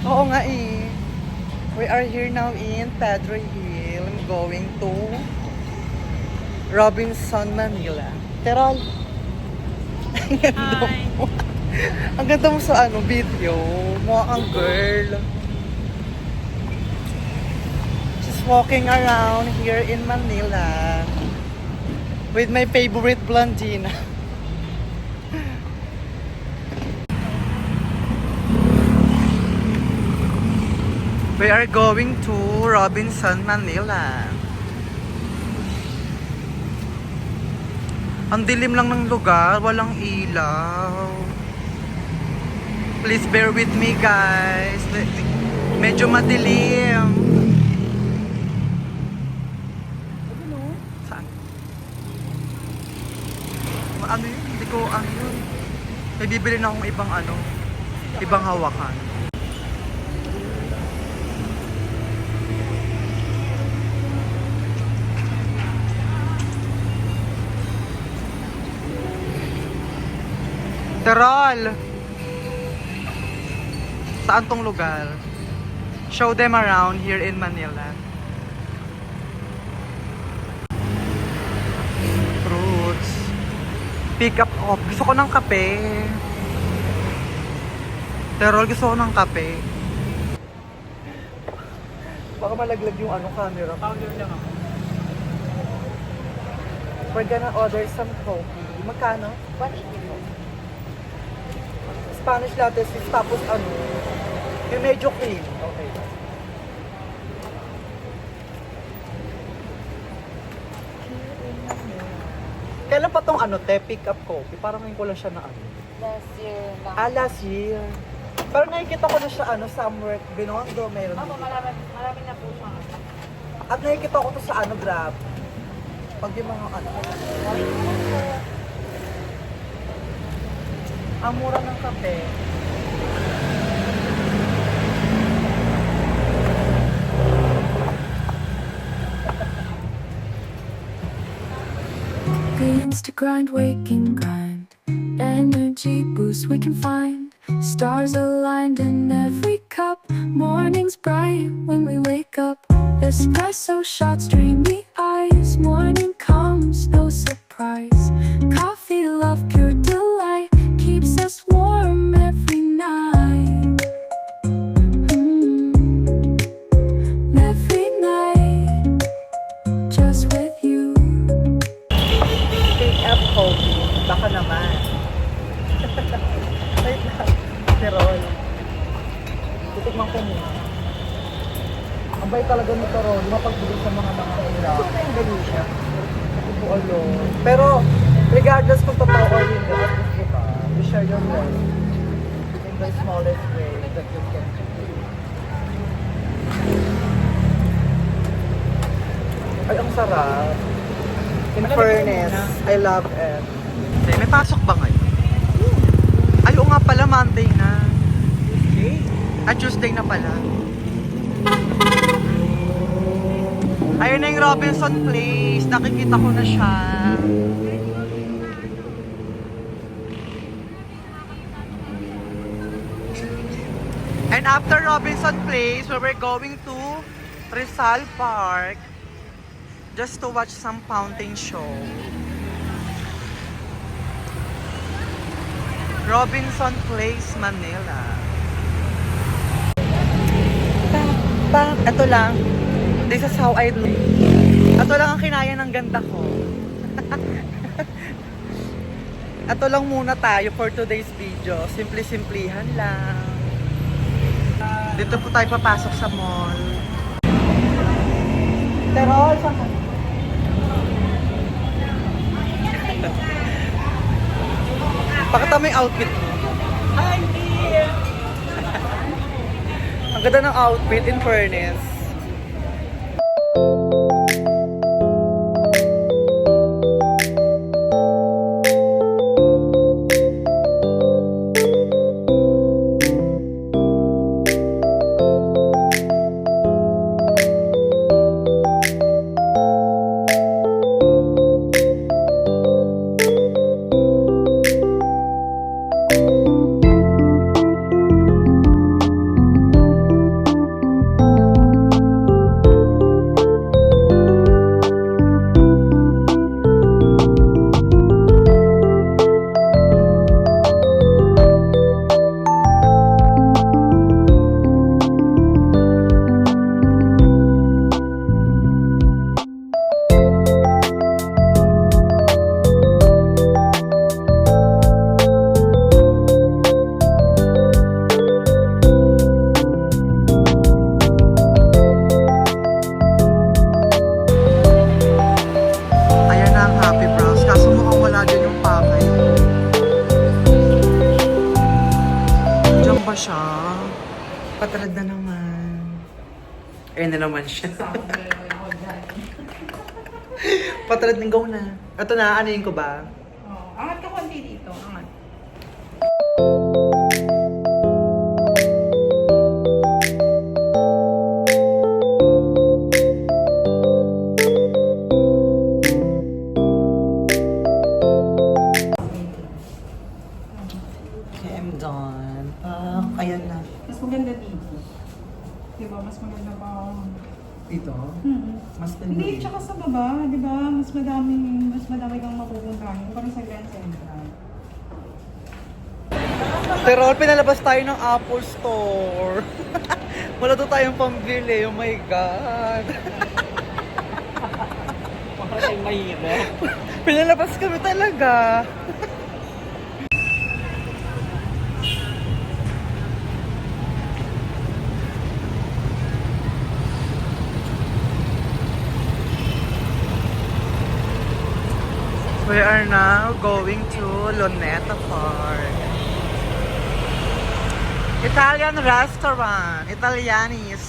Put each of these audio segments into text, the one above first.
Oo nga eh. We are here now in Pedro Hill. I'm going to Robinson, Manila. Terol, ang ganda Hi. mo. Ang ganda mo sa video. Mukha kang girl. Just walking around here in Manila with my favorite blondina. We are going to Robinson, Manila. Ang dilim lang ng lugar, walang ilaw. Please bear with me, guys. Medyo madilim. Saan? Ano yun? Hindi ko ano yun. May bibili na akong ibang hawakan. Terol! Saan tong lugar? Show them around here in Manila. Fruits. Pick up. Oh, gusto ko ng kape. Terol, gusto ko ng kape. Baka malaglag yung camera. Powder lang ako. We're gonna order some coffee. Magkano? 180. Spanish latte sis, tapos yung medyo cream. Okay. Kailan pa tong pick up coffee? Parang ngayon ko lang siya na Last year lang. last year. Pero nakikita ko na siya somewhere, Binondo, meron Opo, din. marami na po siya. At nakikita ko to sa Grab. Pag yung mga ang mura ng kape. Beans to grind, wake and grind. Energy boost we can find. Stars aligned in every cup. Morning's bright when we wake up. Espresso shots, dreamy eyes. Morning comes, no surprise. Coffee, love, pure delight. Keeps us warm every night. Every night, just with you. Pick up coffee. Baka naman. Wait lang. Terol. Titikman ko muna. Ang bay talaga ni Terol. Mapagbigay sa mga nila. Ito na yung ganun siya. Ito alone. Pero, regardless kung totoo or hindi, at least diba, you share your love in the smallest way that you can. Ay, ang sarap. In fairness, I love it. May pasok ba ngayon? Ay, oo nga pala, Monday na. Tuesday? Tuesday na pala. Ayun na yung Robinson Place. Nakikita ko na siya. And after Robinson Place, we're going to Rizal Park just to watch some fountain show. Robinson Place, Manila. Ito lang. This is how I look. Ito lang ang kinaya ng ganda ko. Ito lang muna tayo for today's video. Simple-simplihan lang. Dito po tayo papasok sa mall. Terol, saan? Pakita mo yung outfit mo. Hi, dear! Ang ganda ng outfit, in fairness. Patalad na naman. Ayun na naman siya. Patalad ng go na. Ito na, ano yun ko ba? Oh, angat ka konti dito. Angat. Okay, I'm done. Ayan na. Mas maganda dito. Diba? Mas maganda pa. Dito? Mas Hindi, tsaka sa baba, di ba? Mas madami kang mapupuntahan. Yung parang sa Grand Central. Pero pinalabas tayo ng Apple Store. Wala to tayong pambili. Oh my God. Parang mahirap. Pinalabas kami talaga. We are now going to Luneta Park. Italian restaurant, Italianis.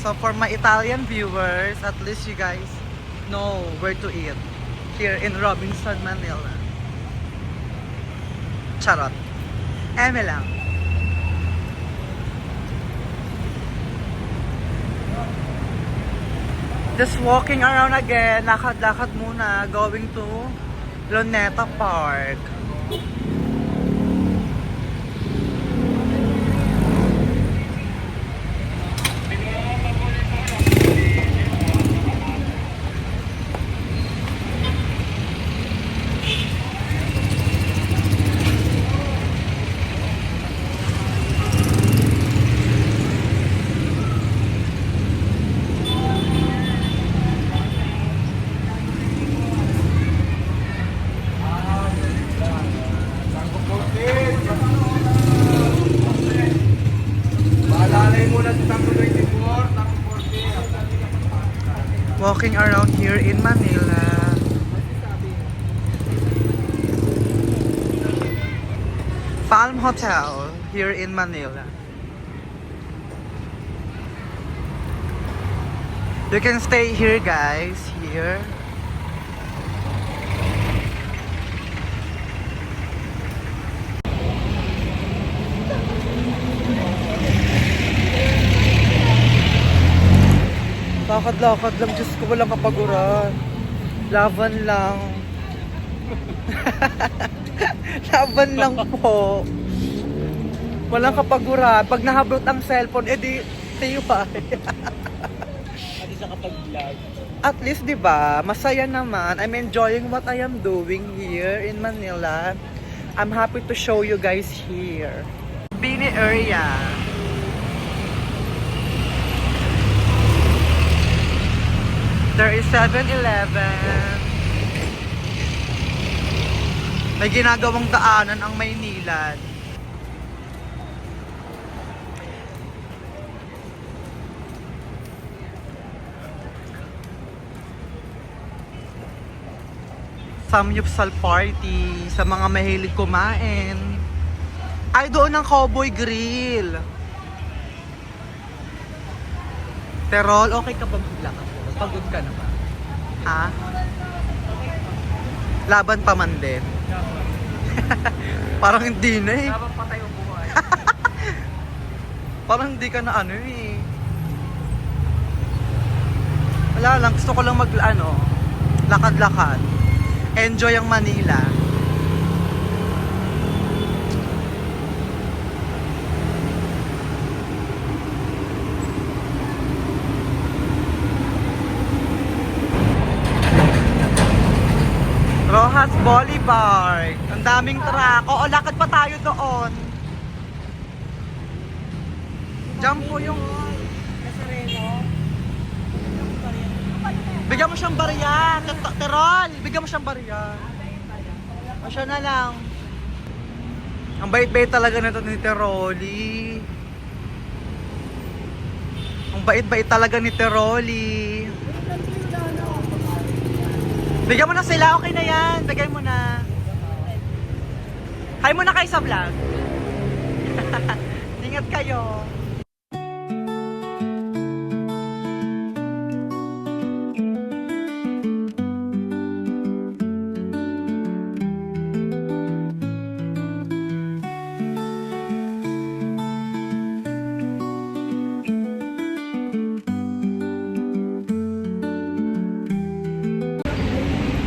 So for my Italian viewers, at least you guys know where to eat here in Robinson, Manila. Charot. Eme lang. Just walking around again, lakad-lakad muna, going to Luneta Park. Walking around here in Manila. Palm Hotel here in Manila. You can stay here, guys, here. Lakad-lakad lang, Diyos ko, walang kapaguran. Laban lang. Laban lang po. Walang kapaguran. Pag nahablot ang cellphone, edi tiyuhay. Hindi sa kapag-vlog. At least, di ba, masaya naman. I'm enjoying what I am doing here in Manila. I'm happy to show you guys here. Bini area. There is 7-Eleven. May ginagawang daanan ang Maynilad. Samyupsal party sa mga mahilig kumain. Ay, doon ang Cowboy Grill. Terol, okay ka ba maglakad? Pagod ka na ba? Ha? Laban pa man din. Parang hindi na eh. Habang patay ang buhay. Parang hindi ka na ano eh. Wala lang, gusto ko lang lakad-lakad. Enjoy ang Manila. Rojas Boulevard. Ang daming truck. Oo, lakad pa tayo doon. Diyan po yung... Bigyan mo siyang barya. Terol, bigyan mo siyang barya. O siya na lang. Ang bait-bait talaga nito ni Teroli. Ang bait-bait talaga ni Teroli. Bigyan mo na sila, okay na yan. Bigay mo na. Hi mo na kayo sa vlog. Ingat kayo.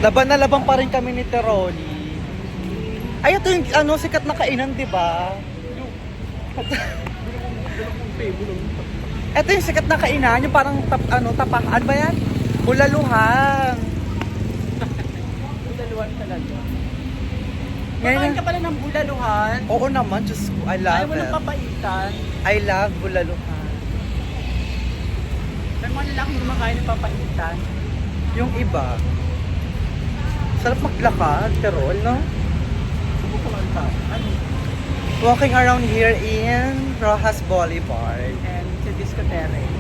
Laban na laban pa rin kami ni Teroli. Ay, ito yung ano, sikat na kainan, di ba? Ito yung sikat na kainan, yung parang tapahan ba yan? Bulaluhan. Bulaluhan talaga. Ngayon, Makain ka pala ng bulaluhan. oo naman, Diyos ko, I Ayaw love mo ng it. papaitan. I love bulaluhan. May mga lalaking kumakain ng papaitan. Yung iba, sarap maglakad, Terol, no? Kumanta. Ano? Walking around here in Rojas Boulevard. And sa Disco Terrace.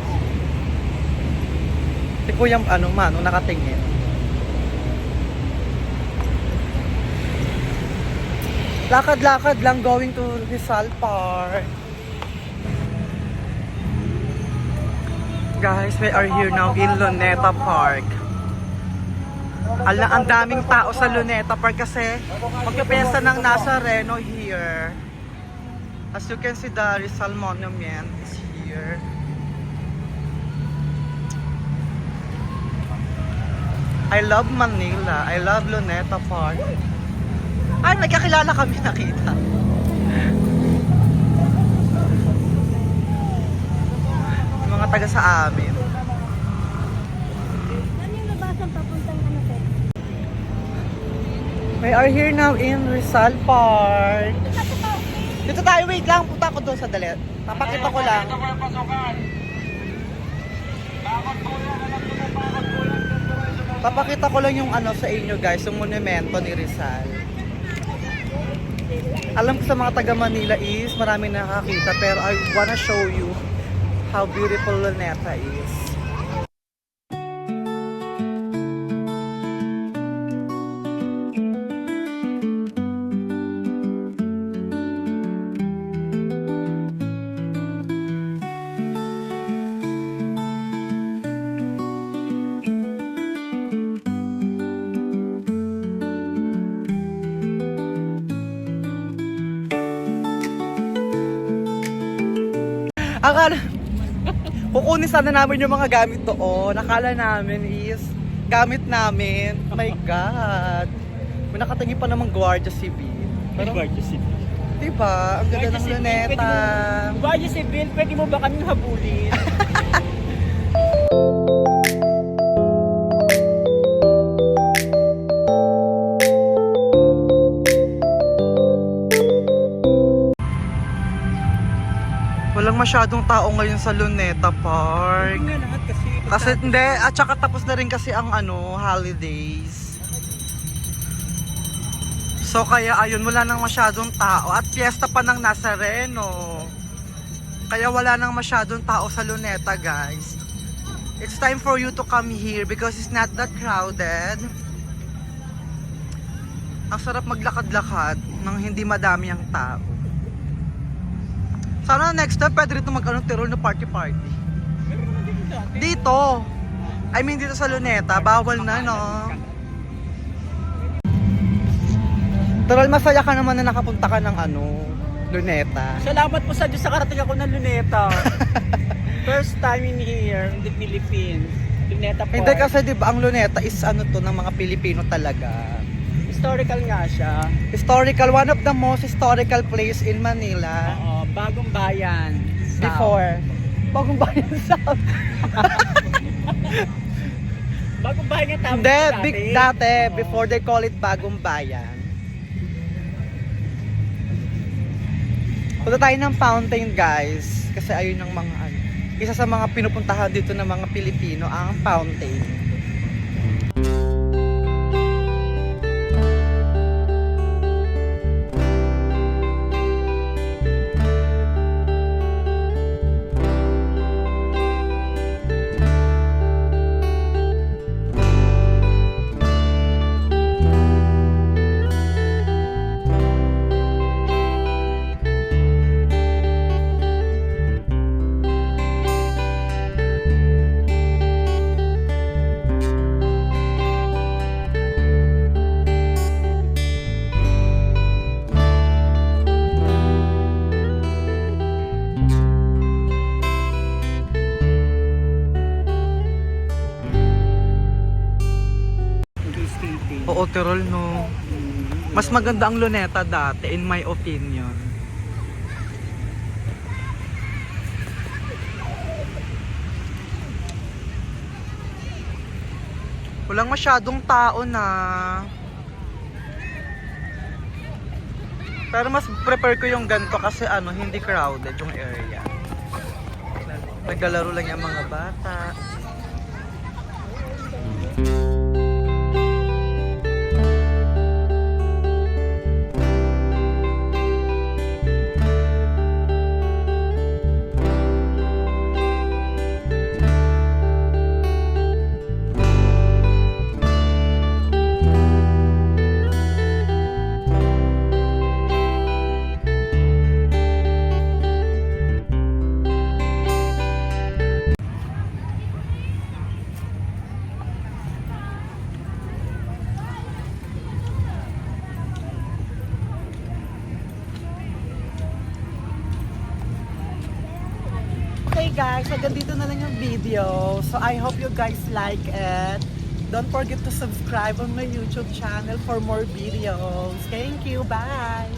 Si Kuya, Mano, nakatingin. Lakad-lakad lang going to Rizal Park. Guys, we are here now in Luneta Park. Ang daming tao sa Luneta Park kasi magpipesta ng Nazareno here. As you can see, the Rizal Monument is here. I love Manila. I love Luneta Park. Ay, nagkakilala kami, nakita. Mga taga sa amin. Ano yung labasan papuntang ano po? We are here now in Rizal Park. Dito tayo, wait lang. Punta ko doon sa dalit. Papakita ko lang. Papakita ko lang yung ano sa inyo guys, yung monumento ni Rizal. Alam ko sa mga taga Manila is marami nakakita, pero I wanna show you how beautiful Luneta is. Akala, kukunin sana namin yung mga gamit doon. Akala namin is gamit namin. Oh my God. May nakatingin pa namang Guardia Civil. Pero, Guardia Civil. diba? Ang ganda ng Luneta. Guardia Civil, pwede mo ba kaming habulin? Walang masyadong tao ngayon sa Luneta Park. Hindi nga lahat kasi. Kasi hindi, at saka tapos na rin kasi ang holidays. So kaya ayun, wala nang masyadong tao at piyesta pa ng Nazareno. Kaya wala nang masyadong tao sa Luneta, guys. It's time for you to come here because it's not that crowded. Ang sarap maglakad-lakad nang hindi madami ang tao. Sana next time pwede rito Tirol na party-party. Dito. I mean dito sa Luneta, bawal na, no? Tirol, masaya ka naman na nakapunta ka ng Luneta. Salamat po sa Diyos sa karating ako ng Luneta. First time in here, in the Philippines. Luneta Park. Hindi kasi di ba ang Luneta is ng mga Pilipino talaga. Historical nga siya. Historical, one of the most historical place in Manila. Oo, bagong bayan. South. Before. Bagong bayan South. Bagong bayan nga tawag Hindi, dati. big dati. Oo. Before they call it Bagong Bayan. Punta tayo ng fountain, guys. Kasi ayun ang mga isa sa mga pinupuntahan dito ng mga Pilipino, ang fountain. Oterol, no? Mas maganda ang Luneta dati, in my opinion. Walang masyadong tao na. Pero mas prefer ko yung ganito kasi ano, hindi crowded yung area. Naglalaro lang yung mga bata. Okay guys, hanggang dito na lang yung video. So I hope you guys like it. Don't forget to subscribe on my YouTube channel for more videos. Thank you, bye!